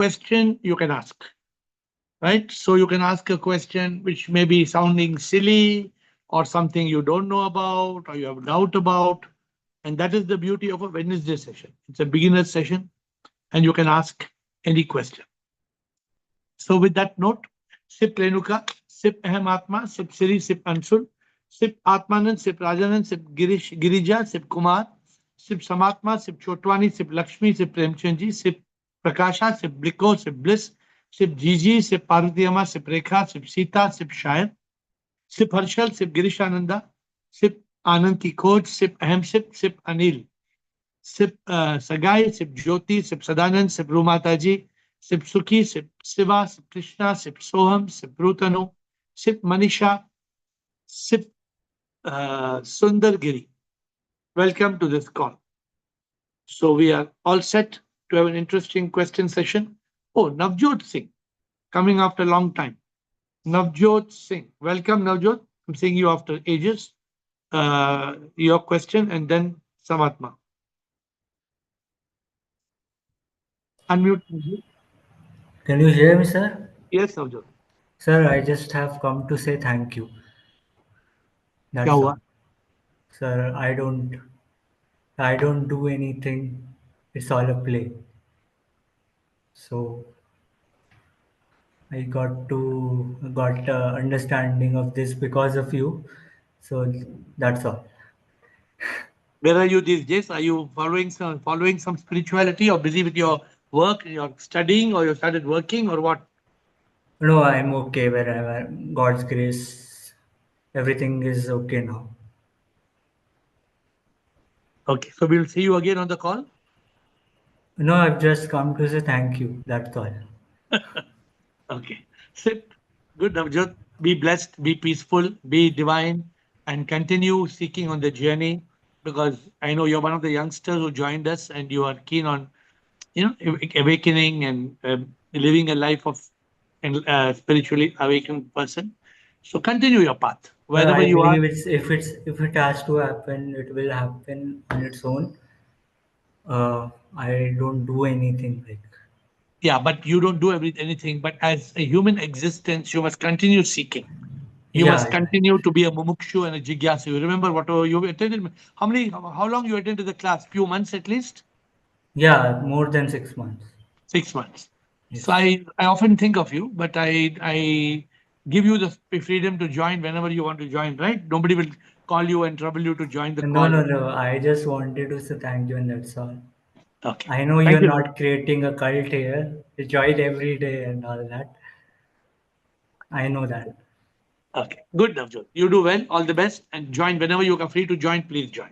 question you can ask, right? So you can ask a question which may be sounding silly or something you don't know about or you have doubt about. And that is the beauty of a Wednesday session. It's a beginner session and you can ask any question. So with that note, Sip Renuka, Sip Ahem Atma, Sip Siri, Sip Ansul, Sip Atmanand, Sip Rajanand, Sip Girija, Sip Kumar, Sip Samatma, Sip Chotwani, Sip Lakshmi, Sip Premchandji, Sip Prakasha, Sip Bliko, Sip Bliss, Sip Gigi, Sip Parvatiyama, Sip Rekha, Sip Sita, Sip Shayar, Sip Harshal, Sip Girishananda, Sip Anand Ki Khoj, Sip Ahem Sip, Sip Anil, Sip Sagai, Sip Jyoti, Sip Sadanand, Sip Rumataji, Sip Sukhi, Sip Siva, Sip Krishna, Sip Soham, Sip Rutanu, Sip Manisha, Sip Sundargiri. Welcome to this call. So we are all set to have an interesting question session. Oh, Navjot Singh, coming after a long time. Navjot Singh. Welcome, Navjot. I'm seeing you after ages. Your question and then Samatma. Unmute. Can you hear me, sir? Yes, Navjot. Sir, I just have come to say thank you. क्या That's हुआ? all. Sir, I don't do anything. It's all a play. So I got understanding of this because of you. So that's all. Where are you these days? Are you following some spirituality or busy with your work? You're studying or you started working or what? No, I'm okay wherever. God's grace, everything is okay now. Okay, so we'll see you again on the call. No, I've just come to say thank you. That's all. Okay. Sit. Good, Navjot. Be blessed, be peaceful, be divine, and continue seeking on the journey because I know you're one of the youngsters who joined us and you are keen on, awakening and living a life of spiritually awakened person. So continue your path Sir, wherever I you are. believe if it has to happen, it will happen on its own. I don't do anything like. Yeah, but you don't do anything. But as a human existence, you must continue seeking. You Yeah, must yeah, continue to be a mumukshu and a jigyasu. You remember what you attended? How long you attended the class? Few months at least? yeah. More than 6 months. 6 months. So Yes. I often think of you, but I give you the freedom to join whenever you want to join, right? Nobody will call you and trouble you to join the No, call. no, no. I just wanted to say thank you, and that's all. Okay. I know Thank you're you. not creating a cult here. You join every day and all that. I know that. Okay. Good, Navjot. You do well. All the best. And join whenever you are free to join, please join.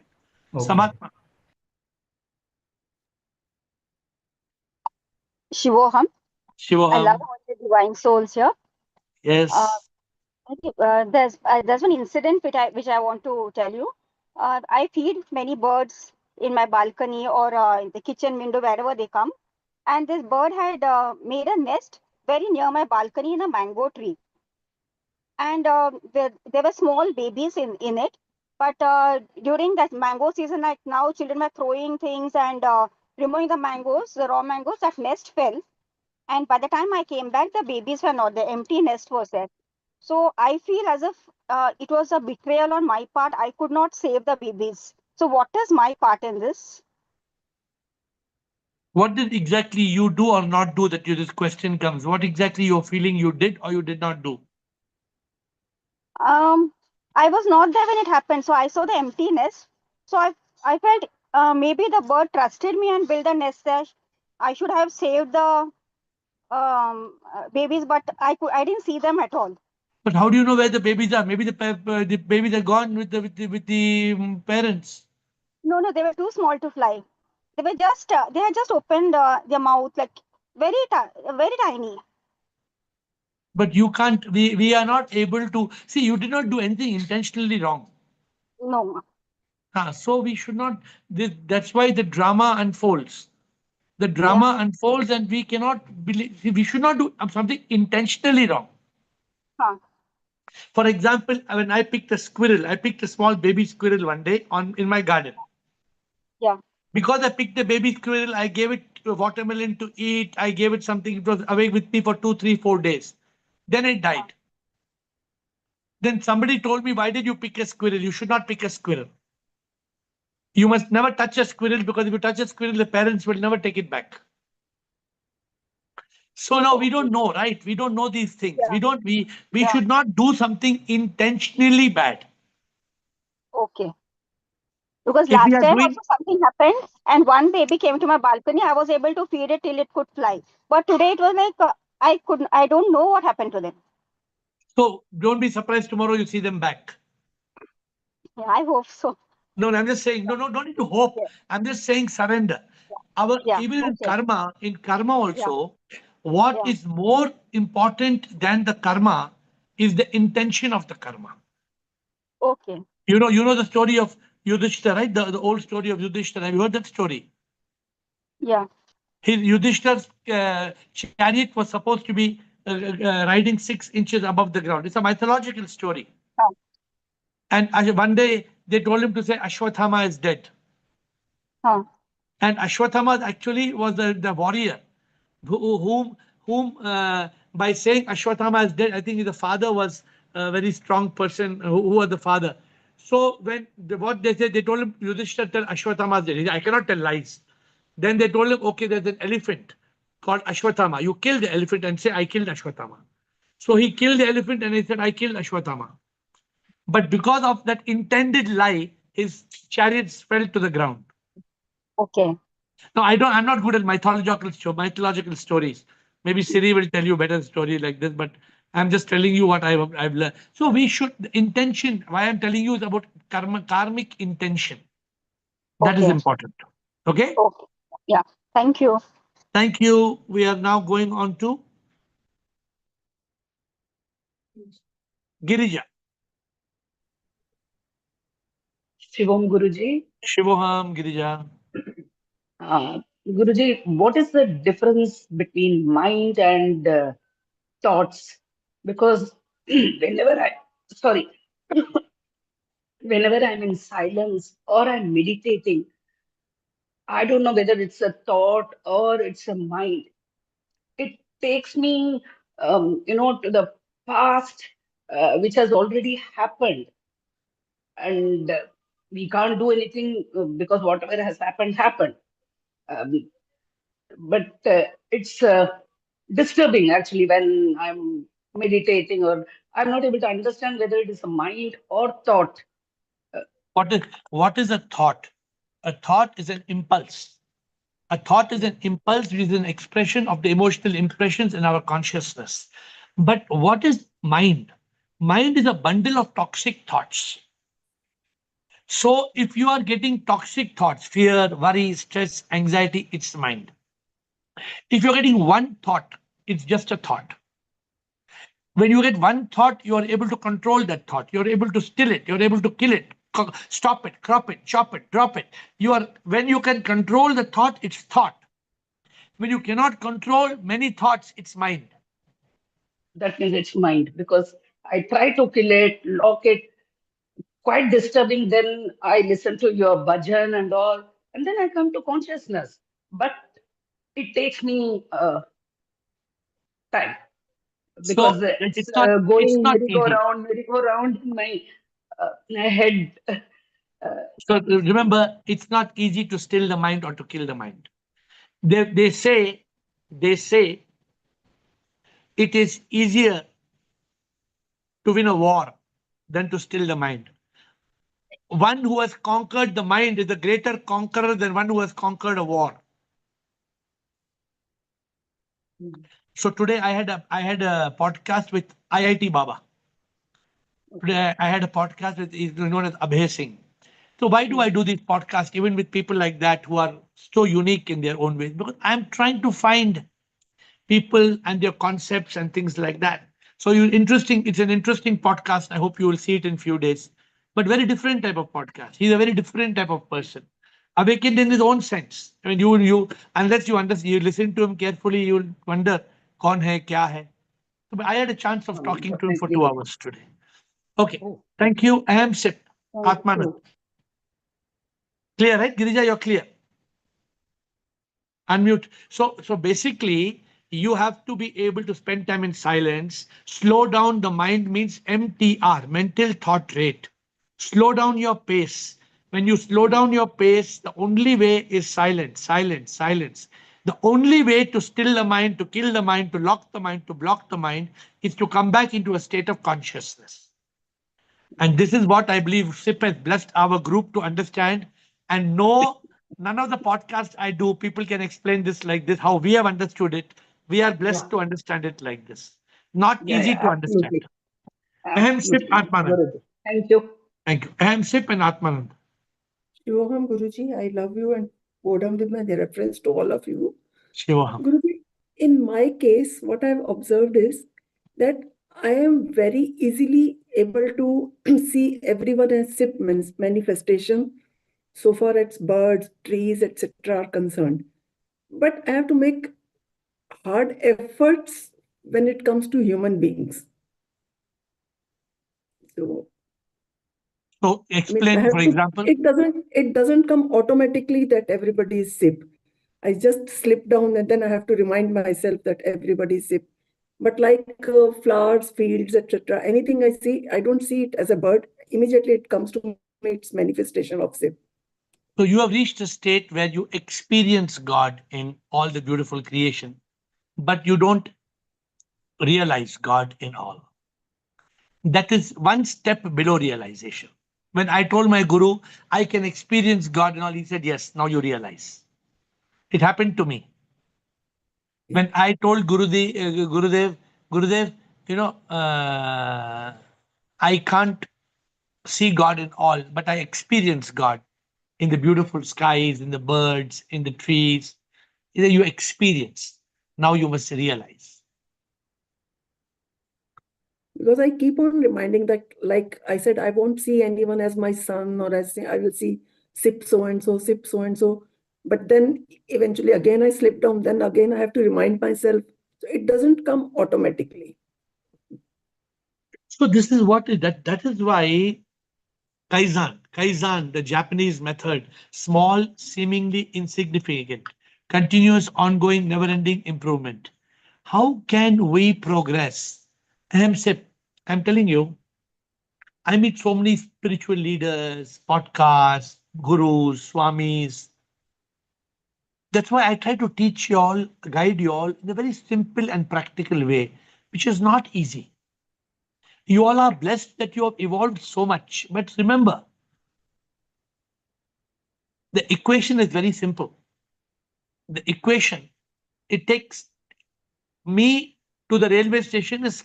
Okay. Samatma. Shivoham. I love Shivoham. all the divine souls here. Uh, Yes. okay, there's one incident which I want to tell you. I feed many birds in my balcony or in the kitchen window wherever they come, and this bird had made a nest very near my balcony in a mango tree, and there were small babies in it. But during that mango season, like now, children were throwing things and removing the mangoes, the raw mangoes. That nest fell. And by the time I came back, the babies were not there. Empty nest was there. So I feel as if it was a betrayal on my part. I could not save the babies. So what is my part in this? What did exactly you do or not do that you this question comes? What exactly you're feeling you did or you did not do? Um, I was not there when it happened. So I saw the empty nest. So I felt maybe the bird trusted me and built a nest there. I should have saved the babies, but I didn't see them at all. But how do you know where the babies are? Maybe the babies are gone with the parents. No, no, they were too small to fly. They had just opened their mouth like very tiny. But you can't. We are not able to see. You did not do anything intentionally wrong. No. So we should not. That's why the drama unfolds. The Yeah. drama unfolds, and we cannot believe. We should not do something intentionally wrong. Huh. For example, when I picked a squirrel, I picked a small baby squirrel one day on in my garden. Yeah. Because I picked a baby squirrel, I gave it a watermelon to eat. I gave it something. It was away with me for 2, 3, 4 days. Then it Huh. died. Then somebody told me, why did you pick a squirrel? You should not pick a squirrel. You must never touch a squirrel, because if you touch a squirrel, the parents will never take it back. So now we Okay. don't know, right? We don't know these things. Yeah. We Yeah. should not do something intentionally bad. Okay. Because If we last are time doing also something happened, and one baby came to my balcony. I was able to feed it till it could fly. But today it was like I couldn't. I don't know what happened to them. so, don't be surprised tomorrow you see them back. Yeah, I hope so. No, I'm just saying, no, don't need to hope. Yeah. I'm just saying surrender. Yeah. Our Yeah. even Okay. in karma Yeah. also, what Yeah. is more important than the karma is the intention of the karma. Okay. You know the story of Yudhishthira, right? The old story of Yudhishthira. Have you heard that story? Yeah. His Yudhishthira's chariot was supposed to be riding 6 inches above the ground. It's a mythological story. Huh. And one day they told him to say Ashwathama is dead. Huh. And Ashwathama actually was the warrior whom by saying Ashwathama is dead, I think the father was a very strong person who was the father. So what they said, they told him, Yudhishthira, tell Ashwathama is dead. He said, I cannot tell lies. Then they told him, okay, there's an elephant called Ashwathama. You kill the elephant and say, I killed Ashwathama. So he killed the elephant and he said, I killed Ashwathama. But because of that intended lie, his chariots fell to the ground. Okay. No, I'm not good at mythological stories. Maybe Siri will tell you better story like this, but I'm just telling you what I've learned. So we should the intention. Why I'm telling you is about karmic intention. That is Okay. important. Okay. Okay. Yeah. Thank you. Thank you. We are now going on to Girija. Shivam Guruji. Shivoham Girija. Guruji, what is the difference between mind and thoughts? Because whenever sorry, whenever I'm in silence or I'm meditating, I don't know whether it's a thought or it's a mind. It takes me, to the past, which has already happened, and we can't do anything because whatever has happened happened. Um, but it's disturbing actually when I'm meditating or I'm not able to understand whether it is a mind or thought. Uh, What is a thought? A thought is an impulse. A thought is an impulse, which is an expression of the emotional impressions in our consciousness. But what is mind? Mind is a bundle of toxic thoughts. So if you are getting toxic thoughts, fear, worry, stress, anxiety, it's mind. If you're getting one thought, it's just a thought. When you get one thought, you are able to control that thought. You're able to still it. You're able to kill it, stop it, crop it, chop it, drop it. When you can control the thought, it's thought. When you cannot control many thoughts, it's mind. that means it's mind because I try to kill it, lock it, quite disturbing. Then I listen to your bhajan and all, and then I come to consciousness. But it takes me time because So it's it's going not easy. merry-go-round in my head. So remember, it's not easy to still the mind or to kill the mind. They say it is easier to win a war than to still the mind. One who has conquered the mind is a greater conqueror than one who has conquered a war. So today I had a podcast with IIT Baba. Okay. Today I had a podcast with is known as Abhay Singh. So why do I do these podcasts even with people like that who are so unique in their own ways? Because I'm trying to find people and their concepts and things like that. So it's an interesting podcast. I hope you will see it in few days. But very different type of podcast. He's a very different type of person. Awakened in his own sense. I mean, you unless you understand, you listen to him carefully, you'll wonder, kaun hai, kya hai. So I had a chance of talking to him for Definitely. 2 hours today. Okay. Oh, Thank you. I am Sip. thank Atmanand. you. Clear, right? Girija, you're clear. Unmute. So basically, you have to be able to spend time in silence. Slow down the mind means MTR, mental thought rate. Slow down your pace. When you slow down your pace, the only way is silence, silence, silence. The only way to still the mind, to kill the mind, to lock the mind, to block the mind, is to come back into a state of consciousness. And this is what I believe SIP has blessed our group to understand. And no, none of the podcasts I do, people can explain this like this, how we have understood it. We are blessed Yeah, to understand it like this. Not yeah, easy yeah, to understand. absolutely. Aham SIP Absolutely. Atmanand. Guruji. Thank you. Thank you. Aham SIP and Atmanand. Shivoham Guruji, I love you and bow down with my reference to all of you. Shivoham. Guruji, in my case, what I've observed is that I am very easily able to see everyone as SIP manifestation, so far as birds, trees, etc. are concerned. But I have to make hard efforts when it comes to human beings. So So I mean, I explain, for have to. example. It doesn't come automatically that everybody is SIP. I just slip down and then I have to remind myself that everybody is SIP. But like flowers, fields, etc., anything I see, I don't see it as a bird. Immediately it comes to me, it's manifestation of SIP. So you have reached a state where you experience God in all the beautiful creation, but you don't realize God in all. That is one step below realization. When I told my guru, I can experience God and all, he said, yes, now you realize. It happened to me. When I told Gurudev, you know, I can't see God in all, but I experience God in the beautiful skies, in the birds, in the trees. Either you experience, now you must realize. Because I keep on reminding that, like I said, I won't see anyone as my son or as I will see SIP so and so, SIP so and so. But then eventually again I slip down, then again I have to remind myself. So it doesn't come automatically. So this is what that is why Kaizen, the Japanese method, small, seemingly insignificant, continuous, ongoing, never-ending improvement. How can we progress? Sip, I'm telling you, I meet so many spiritual leaders, podcasts, gurus, swamis. That's why I try to teach you all, guide you all in a very simple and practical way, which is not easy. You all are blessed that you have evolved so much. But remember, the equation is very simple. The equation, it takes me to the railway station is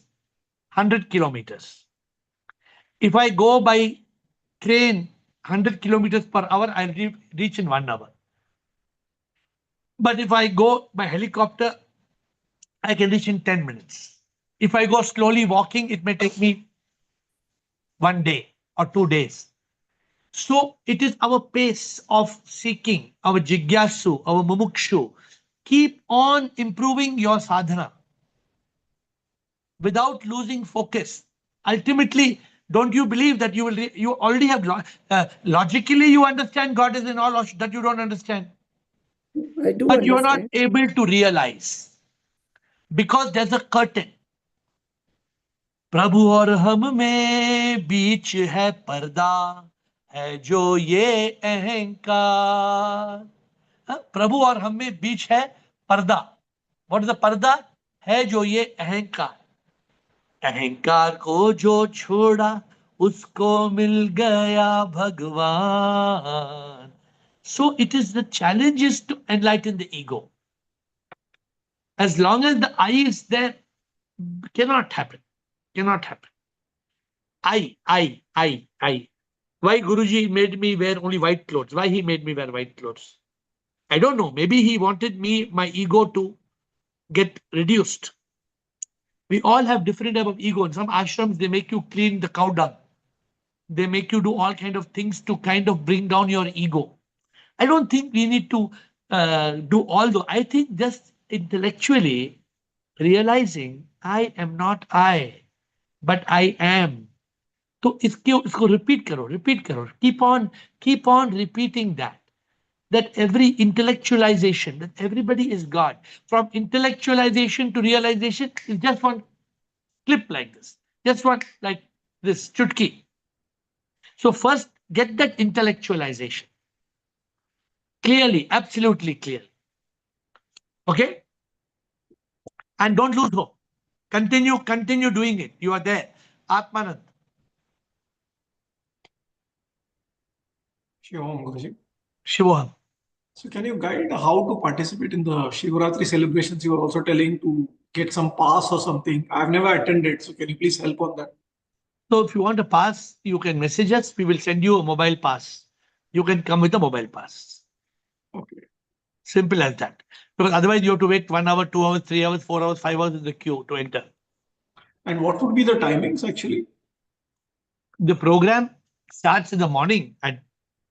100 kilometers. If I go by train 100 kilometers per hour, I'll reach in 1 hour. But if I go by helicopter, I can reach in 10 minutes. If I go slowly walking, it may take me 1 day or 2 days. So it is our pace of seeking, our jigyasu, our mumukshu. Keep on improving your sadhana without losing focus. Ultimately, don't you believe that you already have logically you understand God is in all, or that you don't understand, I do but you are not understand. able to realize because there's a curtain. प्रभु और हम में बीच है पर्दा है जो ये अहंकार. हाँ, प्रभु और हम में बीच है पर्दा. व्हाट इज द पर्दा? है जो ये अहंकार. अहंकार को जो छोड़ा उसको मिल गया भगवान. So it is the challenge is to enlighten the ego. As long as the I is there, cannot happen. Cannot happen. I. Why Guruji made me wear only white clothes? Why he made me wear white clothes? I don't know. Maybe he wanted me, my ego to get reduced. We all have different type of ego. In some ashrams, they make you clean the cow dung. They make you do all kind of things to kind of bring down your ego. I don't think we need to do all those. I think just intellectually realizing I am not I, but I am. तो इसको repeat करो, keep on repeating that. that every intellectualization, that everybody is God, from intellectualization to realization is just one clip like this, just one like this chutki. So first get that intellectualization clearly, absolutely clear. Okay? And don't lose hope. Continue doing it. You are there. Atmanand. Shivam Guruji. Shivam. So can you guide how to participate in the Shivaratri celebrations? You were also telling to get some pass or something. I've never attended, so can you please help on that? So if you want a pass, you can message us. We will send you a mobile pass. You can come with a mobile pass. Okay. Simple as that. Because otherwise you have to wait 1 hour, 2 hours, 3 hours, 4 hours, 5 hours in the queue to enter. And what would be the timings actually? The program starts in the morning at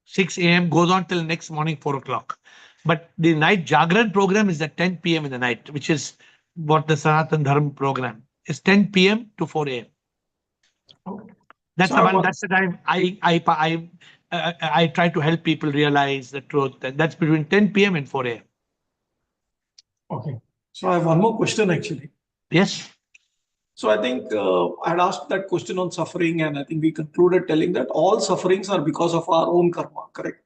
6 a.m., goes on till next morning, 4 o'clock. But the night Jagran program is at 10 p.m. in the night, which is what the Sanatan Dharma program is, 10 p.m. to 4 a.m. Okay. That's So the I one. want- That's the time I try to help people realize the truth, and that's between 10 p.m. and 4 a.m. Okay. So I have one more question actually. Yes. So I think I had asked that question on suffering, and I think we concluded telling that all sufferings are because of our own karma, correct?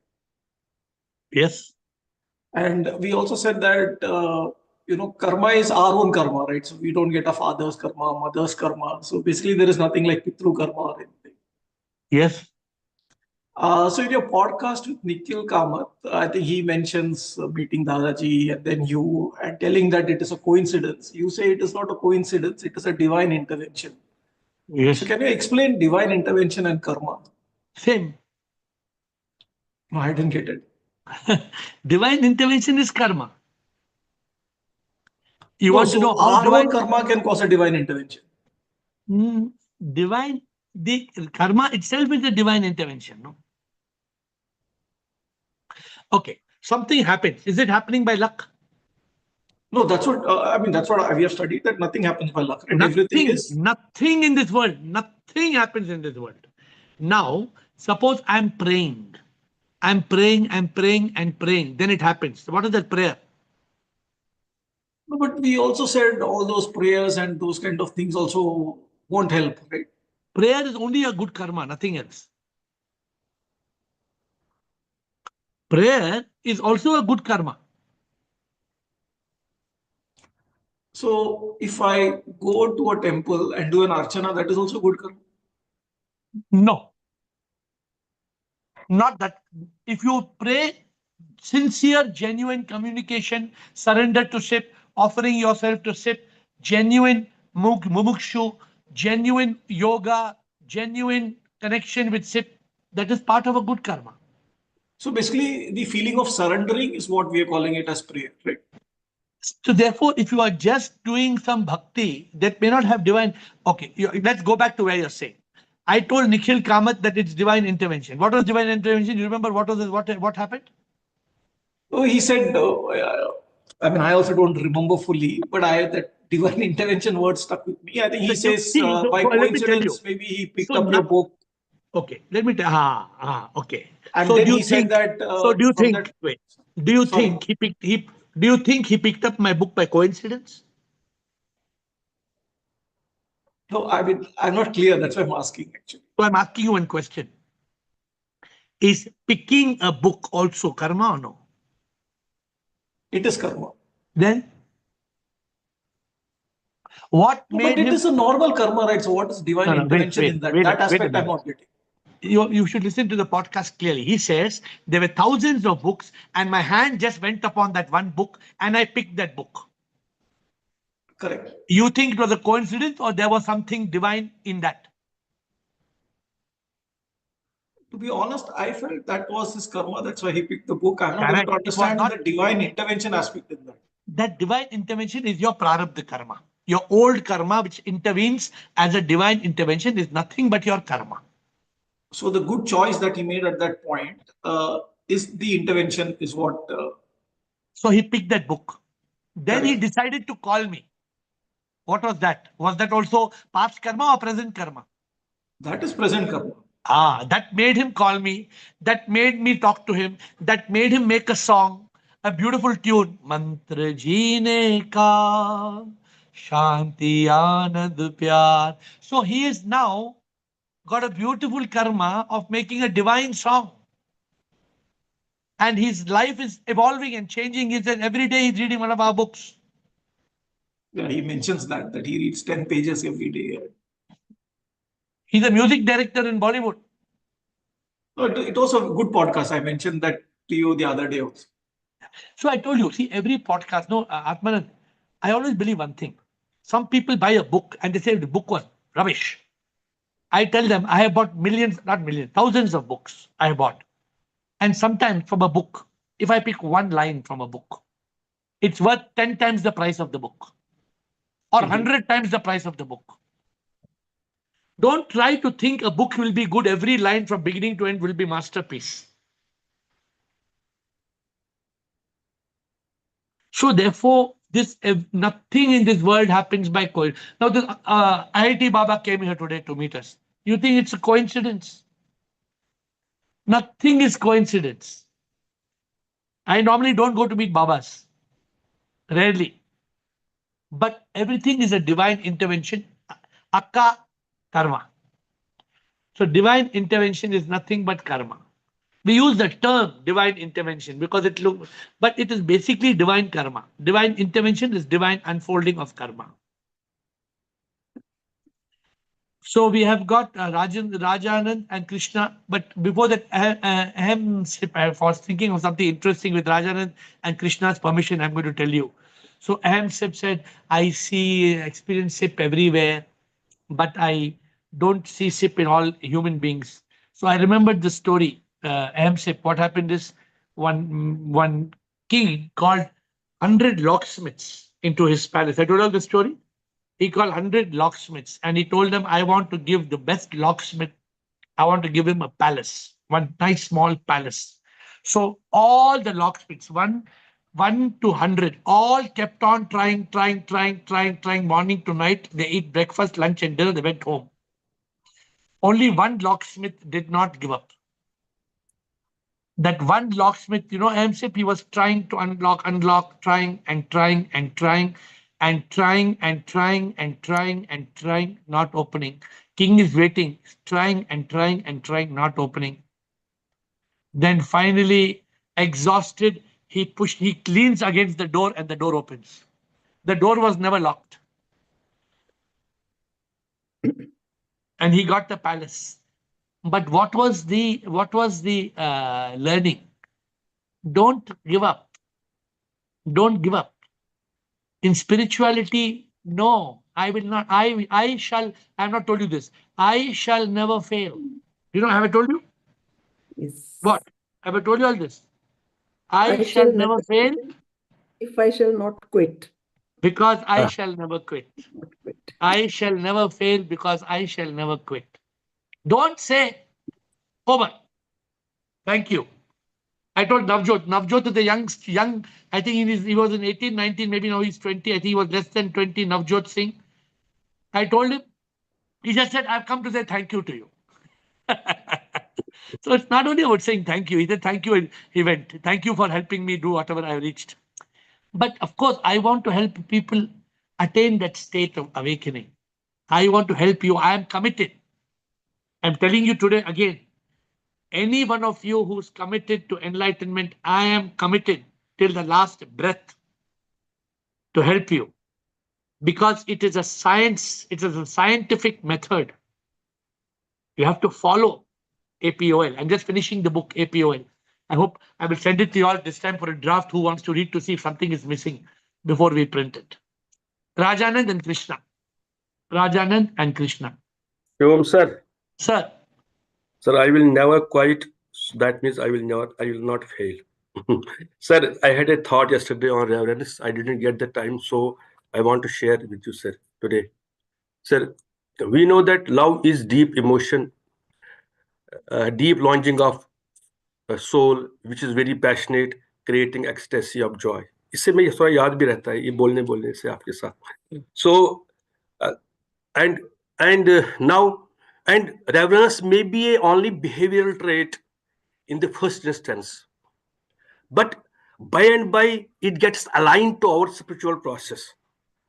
Yes. And we also said that karma is our own karma, right? So we don't get a father's karma, mother's karma. So basically, there is nothing like Pitru karma or anything. Yes. So in your podcast with Nikhil Kamath, I think he mentions meeting Dadaji and then you and telling that it is a coincidence. You say it is not a coincidence; it is a divine intervention. Yes. So can you explain divine intervention and karma? Same. No, I didn't get it. Divine intervention is karma. You No, want to know so how our divine? own karma can cause a divine intervention. Divine, the karma itself is a divine intervention. No. Okay. Something happens. Is it happening by luck? No, that's what I mean. That's what we have studied. That nothing happens by luck, and everything Nothing, is. nothing in this world, nothing happens in this world. Now, suppose I'm praying, and praying, then it happens. What is that prayer? No, but we also said all those prayers and those kind of things also won't help, right? Prayer is only a good karma, nothing else. Prayer is also a good karma. So if I go to a temple and do an archana, that is also good karma. No, not that. If you pray, sincere, genuine communication, surrender to Ship, offering yourself to Ship, genuine mumukshu, genuine yoga, genuine connection with Ship, that is part of a good karma. So basically, the feeling of surrendering is what we are calling it as prayer, right? So therefore, if you are just doing some bhakti that may not have divine, okay, let's go back to where you're saying. I told Nikhil Kamath that it's divine intervention. What was divine intervention? You remember what was what happened? Oh, he said, I mean, I also don't remember fully, but I that divine intervention word stuck with me. I think So he you says see, by let me tell you. coincidence, maybe he picked So up your book, okay, let me tell. Okay. and So then do you he said think? that So do you from that. think? Wait. Do you Sorry, think Do you think he picked up my book by coincidence? no, I mean, I'm not clear. That's why I'm asking actually. So I'm asking you one question: is picking a book also karma or no? It is karma. Then what No, but made it him? is a normal karma, right? So what is divine No, no, wait, intervention wait, in that? wait, That wait a aspect I'm minute. not getting. You should listen to the podcast clearly. He says there were thousands of books, and my hand just went upon that one book, and I picked that book. Correct. You think it was a coincidence, or there was something divine in that? To be honest, I felt that was his karma. That's why he picked the book. I'm not able Correct. to It was understand not. the divine intervention aspect in that. That divine intervention is your prarabdha karma. Your old karma, which intervenes as a divine intervention, is nothing but your karma. So the good choice that he made at that point is the intervention is what. So he picked that book. Then he Correct. decided to call me. What was that? Was that also past karma or present karma? That is present karma. That made him call me. That made me talk to him. That made him make a song, a beautiful tune. Mantra jeene ka, shanti anand pyar. So he is now got a beautiful karma of making a divine song. And his life is evolving and changing. He said every day he's reading one of our books. Yeah, he mentions that he reads 10 pages every day. He's a music director in Bollywood. It was a good podcast. I mentioned that to you the other day also. So I told you, see, every podcast, no, Atmanan, I always believe one thing. Some people buy a book and they say the book was rubbish. I tell them I have bought millions, not millions, thousands of books I have bought. And sometimes from a book, if I pick one line from a book, it's worth 10 times the price of the book or 100 times the price of the book. Don't try to think a book will be good. Every line from beginning to end will be masterpiece. So therefore, this nothing in this world happens by coincidence. Now, this IIT Baba came here today to meet us. You think it's a coincidence? Nothing is coincidence. I normally don't go to meet Babas, rarely. But everything is a divine intervention, akka karma. So divine intervention is nothing but karma. We use the term divine intervention because it looks, but it is basically divine karma. Divine intervention is divine unfolding of karma. So we have got Rajanand and Krishna, but before that, I was thinking of something interesting with Rajanand and Krishna's permission. I'm going to tell you. So Ahem Sip said, I see experience SIP everywhere, but I don't see SIP in all human beings. So I remembered the story. Ahem Sip, what happened is one king called 100 locksmiths into his palace. I told you the story. He called 100 locksmiths and he told them, I want to give the best locksmith, I want to give him a palace, one nice small palace. So all the locksmiths, one to 100, all kept on trying, morning to night. They eat breakfast, lunch, and dinner. They went home. Only one locksmith did not give up. That one locksmith, MSIP, he was trying to unlock, trying, not opening. King is waiting, trying, not opening. Then finally, exhausted, he leans against the door and the door opens. The door was never locked. And he got the palace. But what was the learning? Don't give up. Don't give up. In spirituality, no, I will not. I shall. I have not told you this. I shall never fail. Have I told you? Yes. What? Have I told you all this? I shall never fail. If I shall not quit. Because I shall never quit. I shall never fail because I shall never quit. Don't say, over. Thank you. I told Navjot. Navjot is a young. I think he was in 18, 19, maybe now he's 20. I think he was less than 20. Navjot Singh. I told him. He just said, I've come to say thank you to you. So it's not only about saying thank you. He said thank you and he went. Thank you for helping me do whatever I reached. But of course, I want to help people attain that state of awakening. I want to help you. I am committed. I'm telling you today again. Any one of you who's committed to enlightenment, I am committed till the last breath to help you. Because it is a science, it is a scientific method. You have to follow APOL. I'm just finishing the book APOL. I hope I will send it to you all this time for a draft who wants to read to see if something is missing before we print it. Rajanand and Krishna. Rajanand and Krishna. Shivam sir. Sir. Sir, I will never quit. That means I will not fail. Sir, I had a thought yesterday on reverence. I didn't get the time, so I want to share with you, sir, today. Sir, we know that love is deep emotion, deep longing of a soul, which is very passionate, creating ecstasy of joy. इससे मैं थोड़ा याद भी रहता है ये बोलने से आपके साथ. So and now And reverence may be a only behavioral trait in the first instance, but by and by it gets aligned to our spiritual process.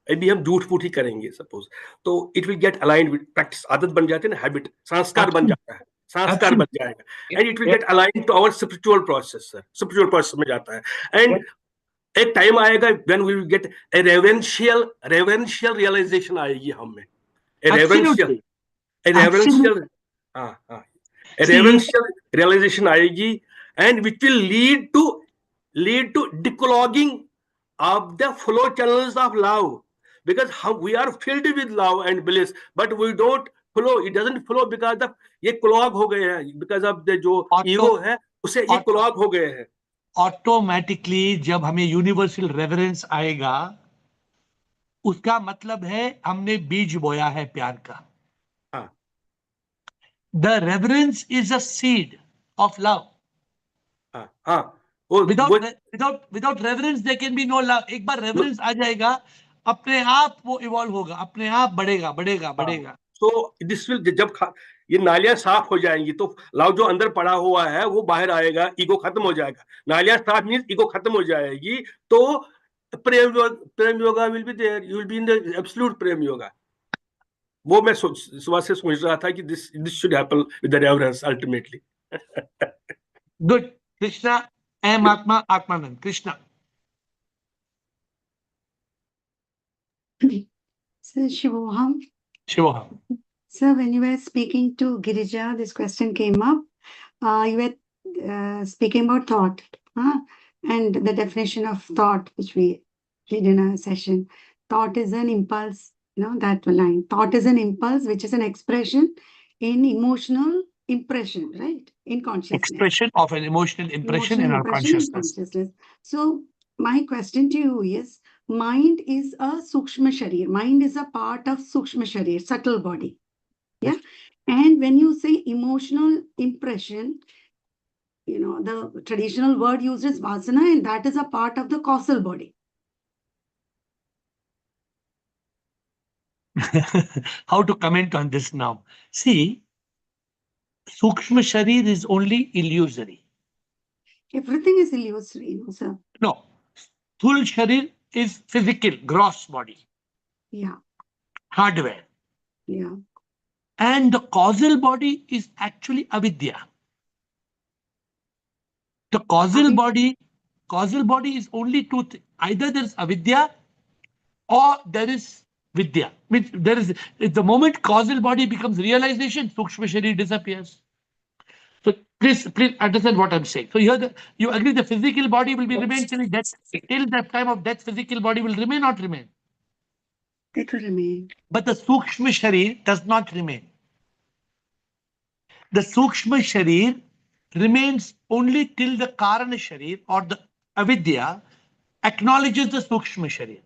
अभी हम झूठ फूट ही करेंगे सपोज, तो it will get aligned with practice, आदत बन जाती है ना, हैबिट, संस्कार बन जाता है, संस्कार बन जाएगा, and it will get aligned to our spiritual process, sir spiritual process में जाता है। एंड एक टाइम आएगा when we will get a reverential realization आएगी हम में, ए रेवरेंशियल हाँ हाँ ए रेवरेंशियल रियलाइजेशन आएगी, and which will lead to declogging of the flow channels of love, because we are filled with love and bliss, but we don't flow, it doesn't flow because of ये clog हो गए हैं, because of the जो ego है उसे ये clog हो गए हैं। ऑटोमेटिकली जब हमें यूनिवर्सल रेवरेंस आएगा, उसका मतलब है हमने बीज बोया है प्यार का। The reverence is a seed of love. हाँ without reverence there can be no love. एक बार रेवरेंस आ जाएगा, अपने आप वो इवॉल्व होगा, अपने आप बढ़ेगा बढ़ेगा बढ़ेगा। तो दिस विल, जब ये नालियां साफ हो जाएंगी तो लव जो अंदर पड़ा हुआ है वो बाहर आएगा, ईगो खत्म हो जाएगा। नालियां साफ मींस ईगो खत्म हो जाएगी, तो prem yoga will be there, you will be in the absolute prem yoga. वो मैं सुबह से सोच रहा था कि this should happen with the reverence ultimately. Good. Krishna एम आत्मा Atmanand. Krishna. Sir Shivoham. Shivoham. Sir, when you were speaking to Girija, this question came up. You were speaking about thought, and the definition of thought, which we did in a session. Thought is an impulse, that line. Thought is an impulse, which is an expression in emotional impression, right? In consciousness. Expression of an emotional impression in our consciousness. So, my question to you is, mind is a Sukshma Sharir. Mind is a part of Sukshma Sharir, subtle body. Yeah. And when you say emotional impression, the traditional word used is vasana, and that is a part of the causal body. How to comment on this now? See, Sukshma Sharir is only illusory. Everything is illusory, no, sir? No. Sthul Sharir is physical, gross body. Yeah. Hardware. Yeah. And the causal body is actually avidya. The causal body is only two things. Either there is avidya or there is vidya. There is, the moment causal body becomes realization, Sukshma Sharir disappears. So please understand what I'm saying. So here you agree the physical body will be remain till death. Till that time of death, physical body will remain, not remain. It will remain. But the Sukshma Sharir does not remain. The Sukshma Sharir remains only till the Karana Sharir or the Avidya acknowledges the Sukshma Sharir.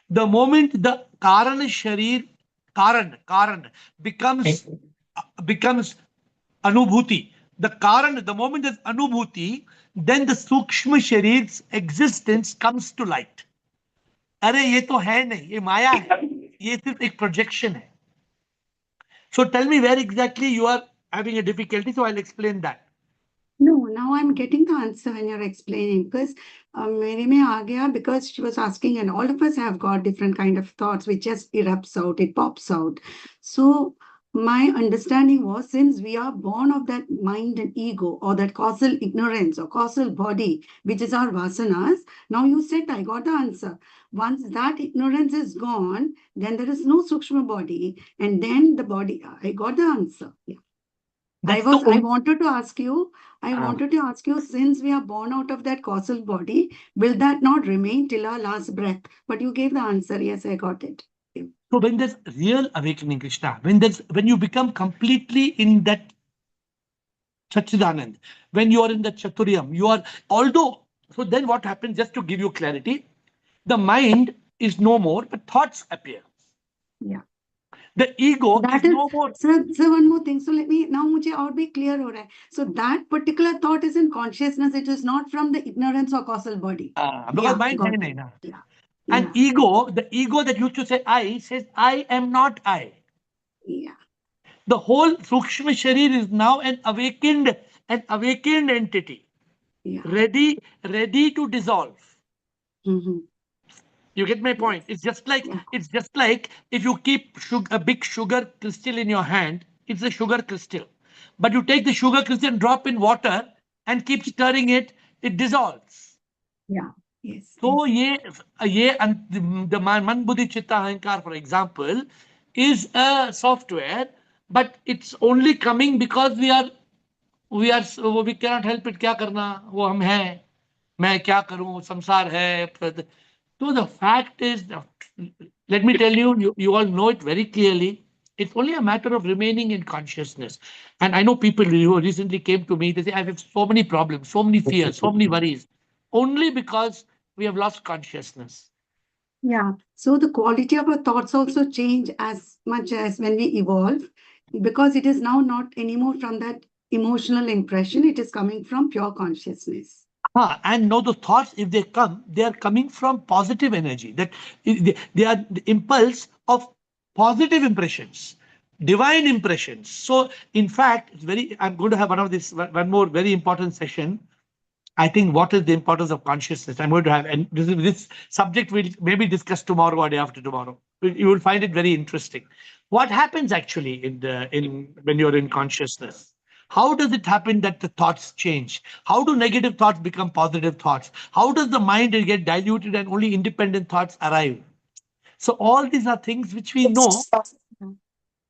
The moment the Karana Sharir, Karan becomes Anubhuti, the moment there's Anubhuti, then the Sukshma Sharir's existence comes to light. अरे ये तो है नहीं, ये माया है, ये सिर्फ एक projection है. So tell me where exactly you are having a difficulty, so I'll explain that. No, now I'm getting the answer when you're explaining, because mere mein aa gaya, because she was asking, and all of us have got different kind of thoughts which just erupts out, it pops out. So my understanding was, since we are born of that mind and ego, or that causal ignorance or causal body, which is our vasanas, now you said I got the answer. Once that ignorance is gone, then there is no Sukshma body, and then the body, I got the answer. Yeah. I wanted to ask you, since we are born out of that causal body, will that not remain till our last breath? But you gave the answer. Yes, I got it. So when there's real awakening, Krishna, when you become completely in that Satchidanand, when you are in the Chaturyam, so then what happens, just to give you clarity, the mind is no more, but thoughts appear. Yeah. The ego is no more. Sir, one more thing. So let me, now mujhe aur bhi clear ho raha hai. So that particular thought is in consciousness. It is not from the ignorance or causal body. Because mind hai nahi na. Yeah. And ego, the ego that used to say I, says I am not I. Yeah. The whole Sukshma Sharir is now an awakened entity, Yeah. ready to dissolve. Mm-hmm. You get my Yes. point? Yeah. It's just like if you keep a big sugar crystal in your hand, it's a sugar crystal. But you take the sugar crystal and drop in water and keep stirring it, it dissolves. Yeah. Yes. So Yes. the man buddhi chitta ahankar, for example, is a software, but it's only coming because we cannot help it. क्या करना, वो हम हैं, मैं क्या करूं, संसार है. So the fact is, let me tell you, you all know it very clearly. It's only a matter of remaining in consciousness. And I know people who recently came to me, they say, I have so many problems, so many fears, so many worries, only because we have lost consciousness. Yeah. So the quality of our thoughts also change as much as when we evolve, because it is now not anymore from that emotional impression. It is coming from pure consciousness. And know the thoughts, if they come, they are coming from positive energy. That they are the impulse of positive impressions, divine impressions. So, in fact, I'm going to have one more very important session. I think what is the importance of consciousness? I'm going to have, and this subject we'll maybe discuss tomorrow or day after tomorrow. You will find it very interesting. What happens actually in when you're in consciousness? How does it happen that the thoughts change? How do negative thoughts become positive thoughts? How does the mind get diluted and only independent thoughts arrive? So all these are things which we know.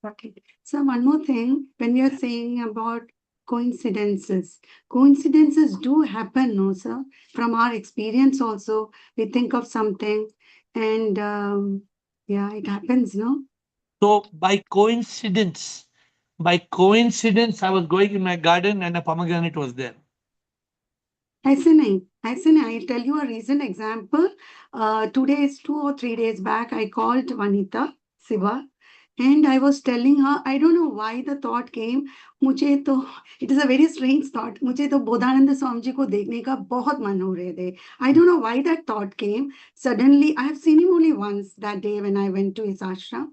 Okay. So one more thing, when you're saying about coincidences do happen, no, sir? From our experience also, we think of something and yeah, it happens, no? So by coincidence, I was going in my garden and a pomegranate was there. I'll tell you a recent example. 2 or 3 days back, I called Vanita Siva and I was telling her, I don't know why the thought came. It is a very strange thought. मुझे तो बोधानंद स्वामी जी को देखने का बहुत मन हो रहे थे. I don't know why that thought came. Suddenly, I have seen him only once that day when I went to his ashram.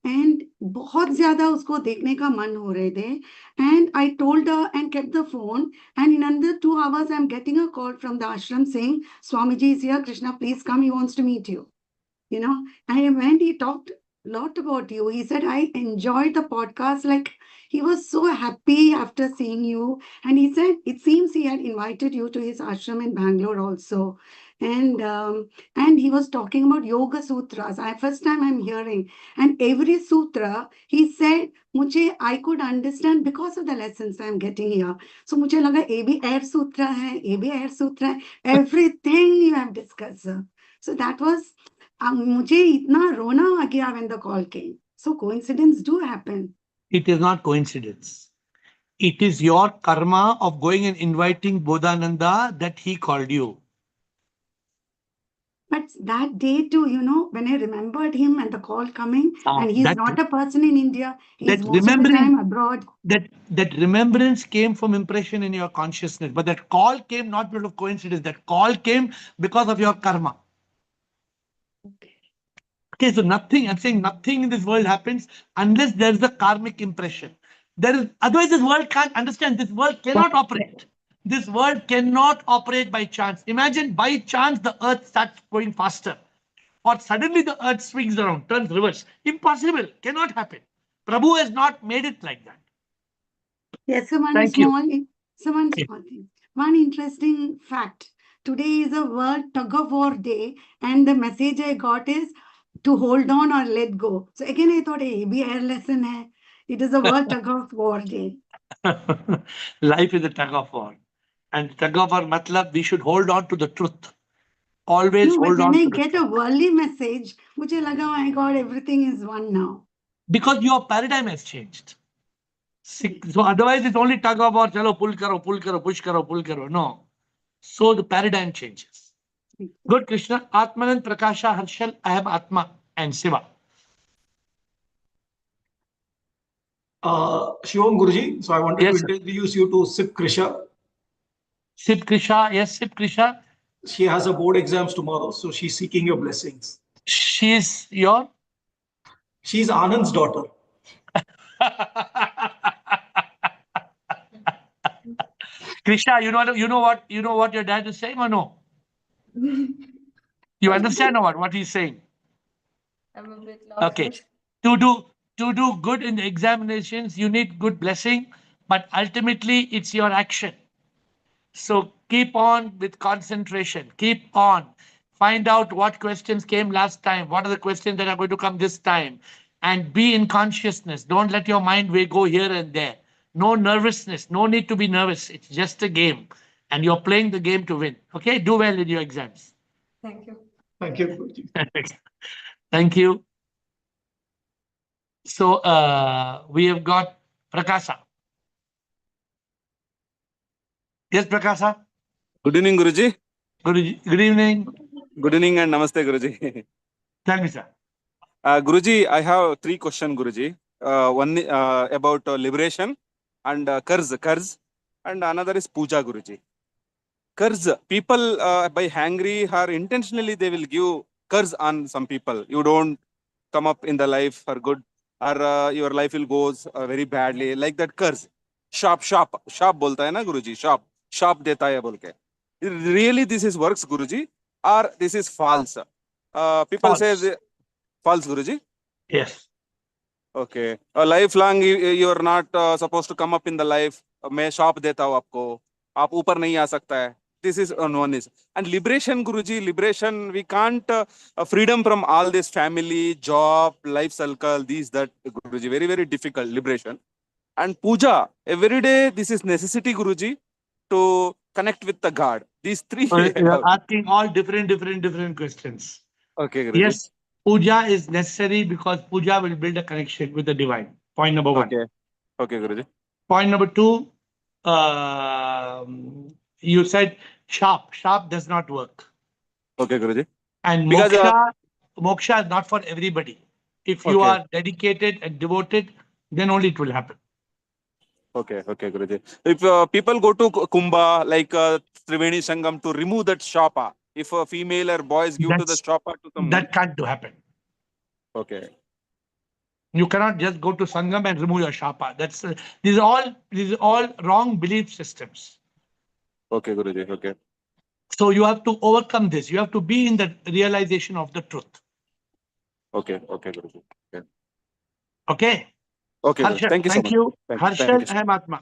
And बहुत ज्यादा उसको देखने का मन हो रहे थे. And I told her and kept the phone. And in under 2 hours, I'm getting a call from the ashram saying, Swamiji is here, Krishna, please come, he wants to meet you. You know, and when he talked a lot about you, he said, I enjoyed the podcast. Like, he was so happy after seeing you. And he said, it seems he had invited you to his ashram in Bangalore also. And he was talking about Yoga Sutras. First time I'm hearing. And every sutra, he said, I could understand because of the lessons I'm getting here. So मुझे लगा ये भी AiR Sutra है, ये भी AiR Sutra है. Everything you have discussed, sir. So that was, मुझे इतना रोना आ गया when the call came. So coincidence do happen. It is not coincidence. It is your karma of going and inviting Bodhananda that he called you. But that day too, you know, when I remembered him and the call coming, and he's that- not a person in India, he's that most of the remembering- time abroad. That remembrance came from impression in your consciousness, but that call came not because of coincidence. That call came because of your karma. Okay, so I'm saying nothing in this world happens unless there's a karmic impression. Otherwise this world can't understand. This world cannot operate. This world cannot operate by chance. Imagine by chance the earth starts going faster, or suddenly the earth swings around, turns reverse. Impossible, cannot happen. Prabhu has not made it like that. Yes, so one Thank you. small thing. One interesting fact. Today is a World Tug of War Day, and the message I got is to hold on or let go. So again, I thought, hey, be AiR lesson hai. It is a World Tug of War Day. Life is a tug of war. And tug of war matlab, we should hold on to the truth. Always No, but hold when on I to the get truth. a worldly message, मुझे लगा, oh my God, everything is one now. Because your paradigm has changed. So otherwise it's only tug of war, chalo, pull karo, push karo, pull karo. No. So the paradigm changes. Good, Krishna. Atmanand, Prakasha, Harshal, I am Atma, and Shiva. Shivam Guruji, so I wanted Yes, to sir. introduce you to Sip Krisha. Sip Krisha, yes, Sip Krisha. She has a board exams tomorrow, so she's seeking your blessings. She's your? She's Anand's daughter. Krishna, you know what your dad is saying or no? You understand or what he's saying? I'm a bit lost. Okay. To do good in the examinations, you need good blessing, but ultimately it's your action. So keep on with concentration. Keep on. Find out what questions came last time. What are the questions that are going to come this time? And be in consciousness. Don't let your mind go here and there. No nervousness. No need to be nervous. It's just a game. And you're playing the game to win. Okay? Do well in your exams. Thank you. Thank you, Guruji. Thank you. So we have got Prakasa. Yes, Prakasa. Good evening, Guruji. Good evening. Good evening and namaste, Guruji. Tell me, sir. Guruji, I have 3 questions, Guruji. One about liberation and karz, and another is puja, Guruji. Karz, people by hungry or intentionally they will give karz on some people. You don't come up in the life for good, or your life will goes very badly. Like that karz. Shop बोलता है ना गुरुजी, shop देता है बोल के. Really this is works, Guruji, or this is false? People False. say false, Guruji. Yes. Okay. A lifelong you are not supposed to come up in the life. मैं shop देता हूँ आपको, आप ऊपर नहीं आ सकता है. This is one is. And liberation, Guruji, liberation, we can't freedom from all this family, job, life circle, these, that, Guruji, very, very difficult liberation. And puja, every day, this is necessity, Guruji, to connect with the God. These 3. You are asking all different questions. Okay, Guruji. Yes, puja is necessary because puja will build a connection with the divine. Point number 1. Okay. Okay, Guruji. Point number 2, you said sharp does not work. Okay, Guruji. And Because, moksha is not for everybody. If you Okay. are dedicated and devoted, then only it will happen. Okay, Guruji. If people go to Kumbha, like Triveni Sangam, to remove that shapa, if a female or boys give to the shapa to someone. That can't happen. Okay. You cannot just go to Sangam and remove your shapa. These are all wrong belief systems. Okay, Guruji. Okay. So you have to overcome this. You have to be in the realization of the truth. Okay, Guruji. Okay. Okay. Okay, Guruji. Harshal, Thank you so much. Thank you. Harshal Ahmatma.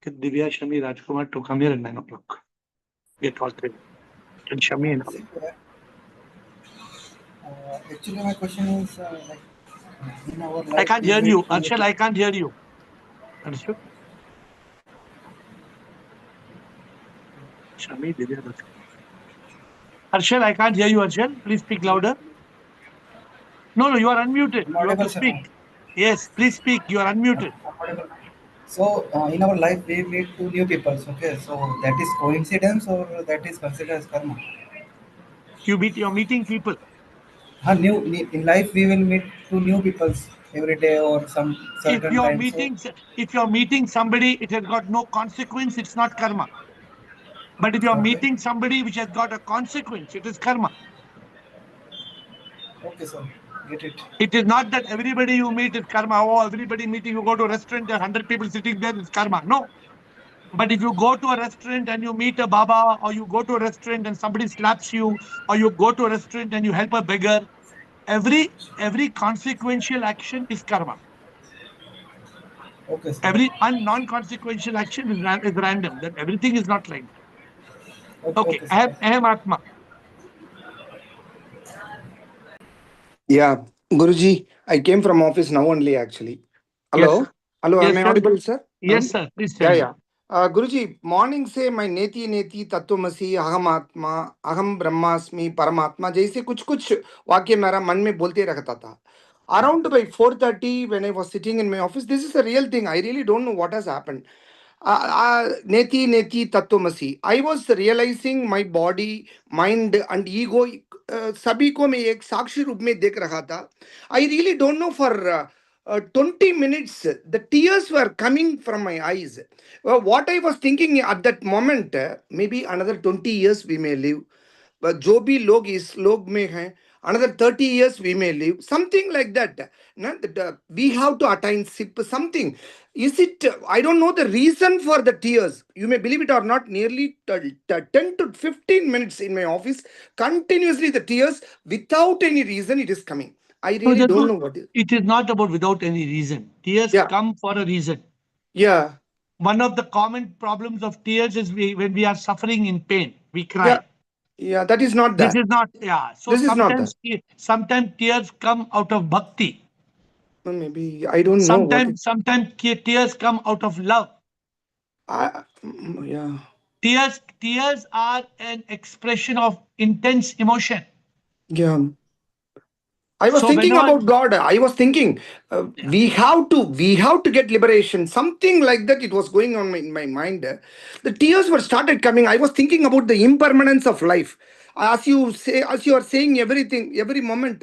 Divya, Shami, Rajkumar to come here at 9 o'clock. Get all three. And Shami and Actually, my question is like in our life. I can't hear you. Harshal, I can't hear you. Understood? Shami, Divya, Rajkumar. Harshal, I can't hear you, Harshal. Please speak louder. No, you are unmuted. You have to speak. Yes, please speak. You are unmuted. So, in our life, we meet 2 new people. Okay, so that is coincidence or that is considered as karma? You're meeting people. In life, we will meet 2 new people every day or some certain time. If you're meeting somebody, it has got no consequence. It's not karma. But if you're meeting somebody which has got a consequence, it is karma. Okay, sir. Get it. It is not that everybody you meet is karma. Oh, everybody meeting, you go to a restaurant, there are 100 people sitting there, it's karma. No. But if you go to a restaurant and you meet a Baba, or you go to a restaurant and somebody slaps you, or you go to a restaurant and you help a beggar, every consequential action is karma. Okay, sir. Every non-consequential action is random. That everything is not like that. Okay. I have Aham Atma. Yeah, Guruji, I came from office now only actually. Hello? Yes. Hello, Yes, am I sir. audible, sir? Yes, sir. Please tell me. Guruji, morning से मैं नेति तत्वमसी अहम आत्मा अहम ब्रह्मास्मि परमात्मा जैसे कुछ वाक्य मेरा मन में बोलते रहता था. Around by 4:30 when I was sitting in my office, this is a real thing. I really don't know what has happened. Neti Tattvamasi. I was realizing my body, mind and ego सभी को मैं एक साक्षी रूप में देख रहा था. I really don't know for 20 minutes the tears were coming from my eyes. What I was thinking at that moment, maybe another 20 years we may live. जो भी लोग इस लोग में हैं another 30 years we may live, something like that. No? That, we have to attain SIP, something. Is it, I don't know the reason for the tears. You may believe it or not, nearly 10 to 15 minutes in my office, continuously the tears, without any reason it is coming. I No, really don't know what is. it is not about without any reason. Tears Yeah, come for a reason. yeah, One of the common problems of tears is when we are suffering in pain, we yeah, cry. yeah. That is not This that. is not, yeah. So This is not that. sometimes tears come out of bhakti. Maybe I don't know what it. Sometimes tears come out of love. Yeah. Tears are an expression of intense emotion. Yeah. I was So thinking whenever, about God. I was thinking yeah. we have to get liberation. Something like that. It was going on in my mind. The tears were started coming. I was thinking about the impermanence of life. As you say, as you are saying everything, every moment,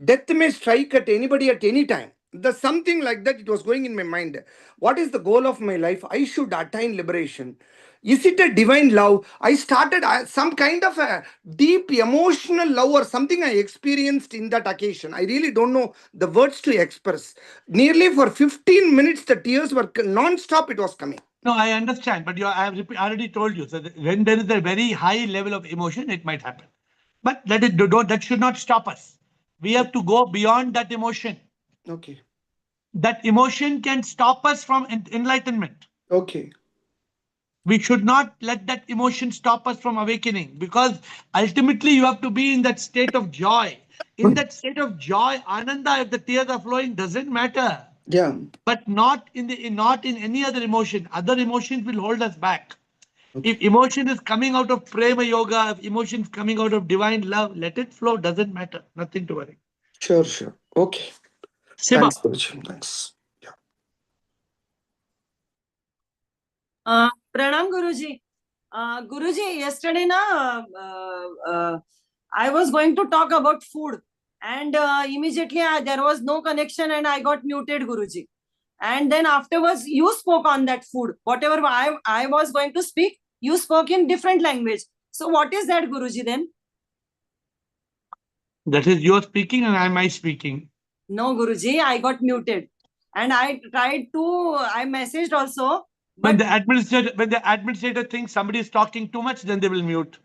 death may strike at anybody at any time. The something like that. It was going in my mind. What is the goal of my life? I should attain liberation. Is it a divine love? I started some kind of a deep emotional love or something I experienced in that occasion. I really don't know the words to express. Nearly for 15 minutes, the tears were non-stop, it was coming. No, I understand, but I have already told you. So when there is a very high level of emotion, it might happen. But that should not stop us. We have to go beyond that emotion. Okay. That emotion can stop us from enlightenment. Okay. We should not let that emotion stop us from awakening, because ultimately you have to be in that state of joy. In that state of joy, Ananda, if the tears are flowing, doesn't matter. Yeah. But not in any other emotion. Other emotions will hold us back. Okay. If emotion is coming out of prema yoga, if emotion is coming out of divine love, let it flow. Doesn't matter. Nothing to worry. Sure, sure. Okay. Siva. Thanks, Guruji. Thanks. Yeah. Pranam Guruji. Guruji, yesterday I was going to talk about food, and immediately there was no connection and I got muted, Guruji. And then afterwards, you spoke on that food. Whatever I was going to speak, you spoke in different language. So what is that, Guruji, then? That is your speaking and am I speaking? No, Guruji, I got muted. And I messaged also. When the administrator thinks somebody is talking too much, then they will mute.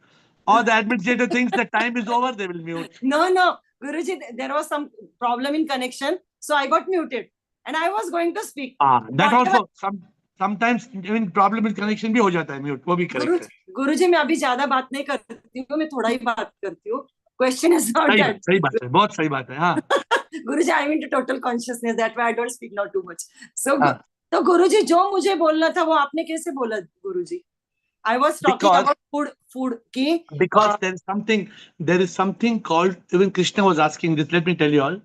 Or the administrator thinks the time is over, they will mute. No, Guruji, there was some problem in connection, so I got muted. And I was going to speak. That also, sometimes even problem in connection भी हो जाता है mute, वो भी correct है. गुरुजी, मैं अभी ज्यादा बात नहीं करती हूँ, मैं थोड़ा ही बात करती हूँ. Question is not that. सही बात है, बहुत सही बात है, हाँ. गुरुजी, I'm into total consciousness, that way I don't speak not too much. So गुरुजी, जो मुझे बोलना था वो आपने कैसे बोला, गुरुजी? I was talking about food ki, because there is something called, even Krishna was asking this, let me tell you all,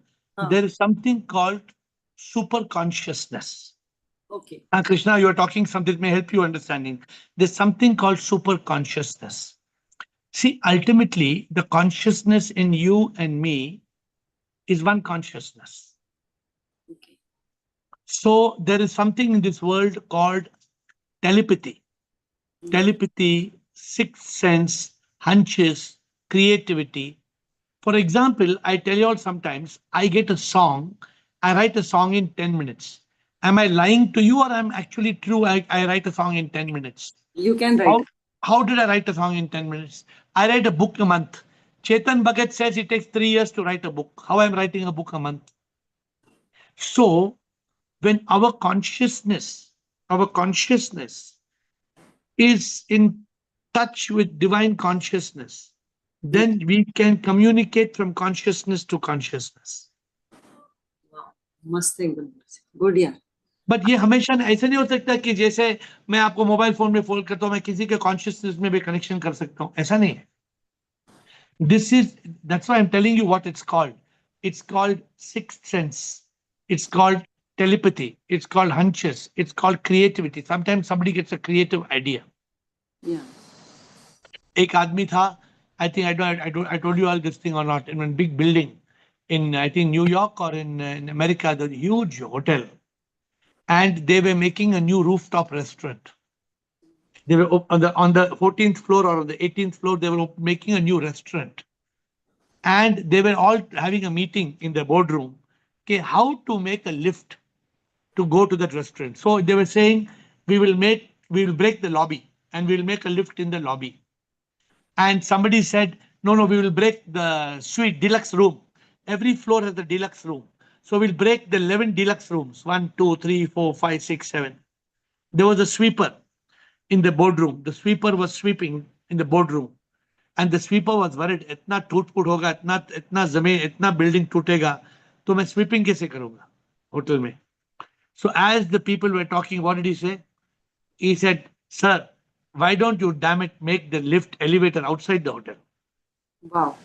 there is something called superconsciousness. Okay. Krishna, you are talking something that may help you understanding. There's something called superconsciousness. See, ultimately, the consciousness in you and me is one consciousness. Okay. So there is something in this world called telepathy. Telepathy, sixth sense, hunches, creativity. For example, I tell you all sometimes, I get a song, I write a song in 10 minutes. Am I lying to you or I'm actually true? I write a song in 10 minutes. You can write. How did I write a song in 10 minutes? I write a book a month. Chetan Bhagat says it takes 3 years to write a book. How I'm writing a book a month? So when our consciousness is in touch with divine consciousness, then we can communicate from consciousness to consciousness. Wow, must think good, yeah. But ये हमेशा ऐसा नहीं हो सकता कि जैसे मैं आपको मोबाइल फोन में फोन करता हूं, मैं किसी के कॉन्शियसनेस में भी कनेक्शन कर सकता हूं, ऐसा नहीं है. That's why I'm telling you what it's called. It's called sixth sense. It's called telepathy. It's called hunches. It's called creativity. Sometimes somebody gets a creative idea. Yeah. एक आदमी था, I think I told you all this thing or not, in a big building in, I think, New York or in America, the huge hotel. And they were making a new rooftop restaurant. They were on the 14th floor or on the 18th floor, they were making a new restaurant. and they were all having a meeting in the boardroom. Okay, how to make a lift to go to that restaurant. So they were saying, we will break the lobby and we will make a lift in the lobby. And somebody said, no, we will break the suite deluxe room. Every floor has a deluxe room. So we'll break the 11 deluxe rooms. 1, 2, 3, 4, 5, 6, 7. There was a sweeper in the boardroom. The sweeper was sweeping in the boardroom. And the sweeper was worried, इतना टूट फूट होगा, इतना जमीन, इतना building टूटेगा, तो मैं sweeping कैसे करूंगा होटल में. So as the people were talking, what did he say? He said, sir, why don't you, damn it, make the lift elevator outside the hotel? Wow.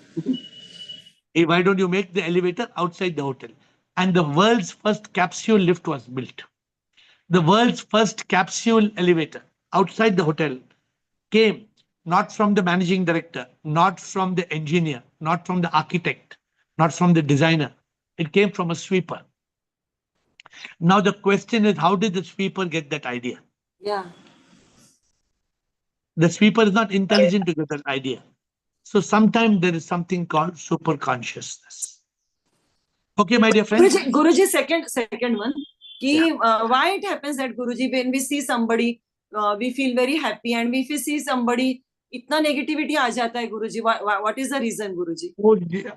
Hey, why don't you make the elevator outside the hotel? And the world's first capsule lift was built. The world's first capsule elevator outside the hotel came not from the managing director, not from the engineer, not from the architect, not from the designer. It came from a sweeper. Now the question is, how did the sweeper get that idea? Yeah. The sweeper is not intelligent to get that idea. So sometimes there is something called super consciousness. Okay, my dear friends. Guruji, second one. Why it happens that Guruji, when we see somebody, we feel very happy, and if we see somebody, इतना negativity आ जाता है गुरुजी. What is the reason, गुरुजी?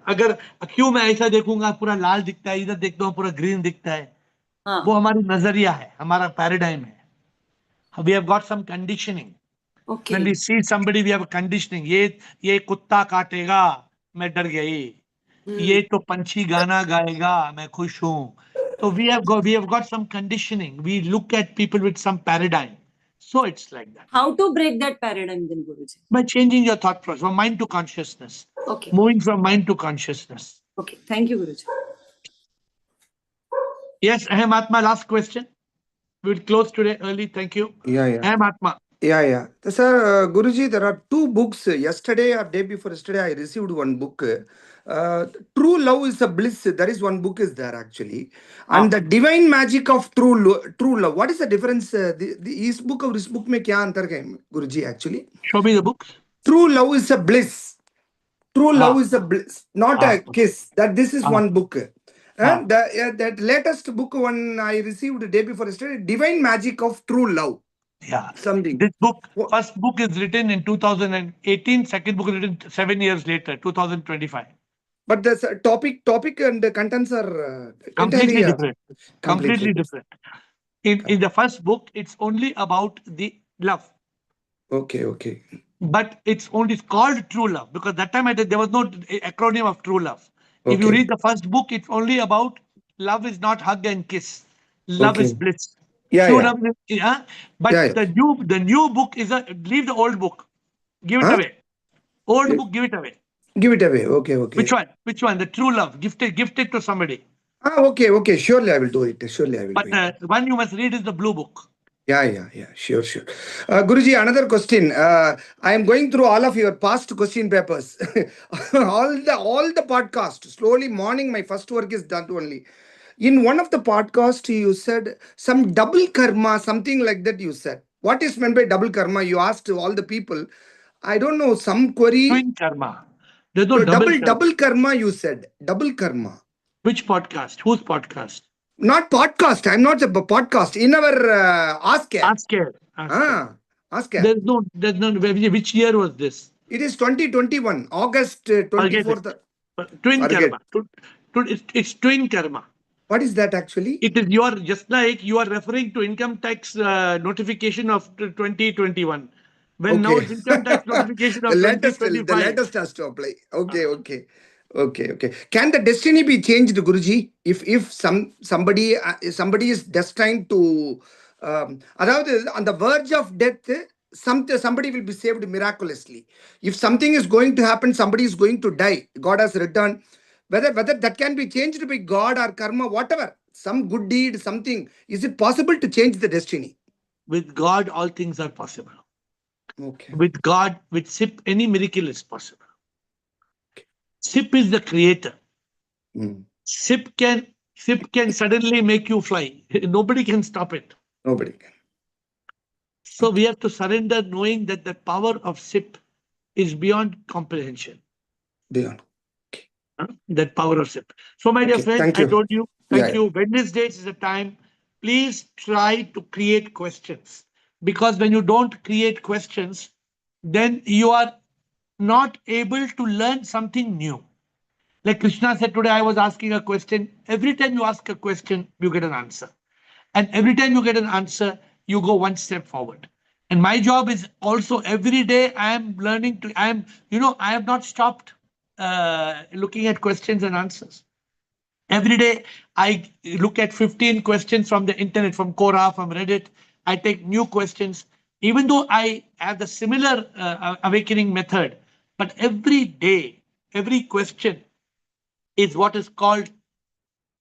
अगर क्यों मैं ऐसा देखूंगा पूरा लाल दिखता है, इधर देखता हूँ पूरा ग्रीन दिखता है, वो हमारी नजरिया है, हमारा पैराडाइम है. We have got some conditioning. Okay. When we see somebody, we have a conditioning. ये कुत्ता काटेगा, मैं डर गई. ये तो पंछी गाना गाएगा, मैं खुश हूँ. So we have got some conditioning. We look at people with some paradigm. So it's like that. How to break that paradigm then, Guruji? By changing your thought process from mind to consciousness. Okay. Moving from mind to consciousness. Okay. Thank you, Guruji. Yes, Atma, last question. We'll close today early. Thank you. Yeah. Atma. Yeah. Sir, Guruji, there are two books. Yesterday or day before yesterday, I received one book. True Love is a Bliss. There is one book is there actually. And the Divine Magic of True Love. What is the difference? This book or this book mein kya antar hai, Guruji, actually? Show me the books. True Love is a Bliss. True Love is a bliss, not a kiss. This is one book. And that latest book one I received the day before yesterday, Divine Magic of True Love. Yeah. Something. This book, first book is written in 2018, second book is written 7 years later, 2025. But the topic and the contents are completely entirely different. Completely different. In the first book, it's only about the love. Okay. But it's called True Love because that time there was no acronym of True Love. If you read the first book, it's only about love is not hug and kiss. Love is bliss. True love is, but the new book is leave the old book. Give it away. Old book, give it away. Give it away. Okay. Which one? The True Love. Gift it to somebody. Okay. Surely I will do it. But the one you must read is the blue book. Yeah. Sure. Guruji, another question. I am going through all of your past question papers. all the podcast. Slowly morning, my first work is done only. In one of the podcasts, you said some double karma, something like that you said. What is meant by double karma? You asked all the people. I don't know, some query. Twin karma. There's no double karma, you said. Double karma. Which podcast? Whose podcast? Not podcast. I'm not a podcast. In our AiR. AiR. There's no. Which year was this? It is 2021, August 24th. Twin karma. It's twin karma. What is that actually? It is just like you are referring to income tax notification of 2021. When now it's income tax notification of 2025. The latest has to apply. Okay. Can the destiny be changed, Guruji? If somebody is destined to on the verge of death, somebody will be saved miraculously. If something is going to happen, somebody is going to die. God has returned. Whether that can be changed by God or karma, whatever, some good deed, something. Is it possible to change the destiny? With God, all things are possible. Okay. With God, with SIP, any miracle is possible. SIP is the creator. SIP can suddenly make you fly. Nobody can stop it. Nobody can. So we have to surrender knowing that the power of SIP is beyond comprehension. Beyond. That power of SIP. So, my dear Okay, friends, thank I you. told you, Yeah, thank you. Wednesdays is a time. Please try to create questions, because when you don't create questions, then you are not able to learn something new. Like Krishna said today, I was asking a question. Every time you ask a question, you get an answer. And every time you get an answer, you go one step forward. And my job is also every day I am learning to, I have not stopped looking at questions and answers. Every day I look at 15 questions from the internet, from Quora, from Reddit. I take new questions, even though I have the similar awakening method. But every day, every question is what is called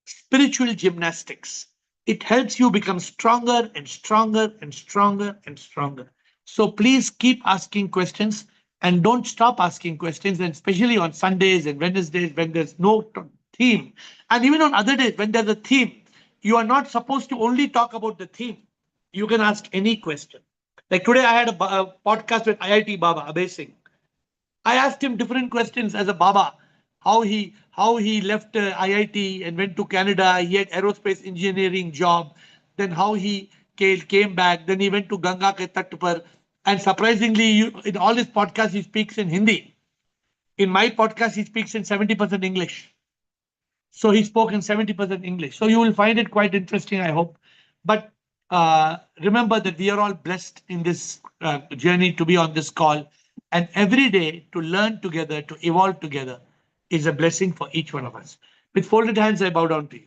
spiritual gymnastics. It helps you become stronger and stronger and stronger and stronger. So please keep asking questions and don't stop asking questions, and especially on Sundays and Wednesdays when there's no theme. And even on other days when there's a theme, you are not supposed to only talk about the theme. You can ask any question. Like today, I had a podcast with IIT Baba, Abhay Singh. I asked him different questions as a Baba, how he left IIT and went to Canada. He had aerospace engineering job. Then how he came back. Then he went to Ganga ke tat par. And surprisingly, in all his podcasts, he speaks in Hindi. In my podcast, he speaks in 70% English. So he spoke in 70% English. So you will find it quite interesting, I hope. But remember that we are all blessed in this journey to be on this call. And every day to learn together, to evolve together is a blessing for each one of us. With folded hands, I bow down to you.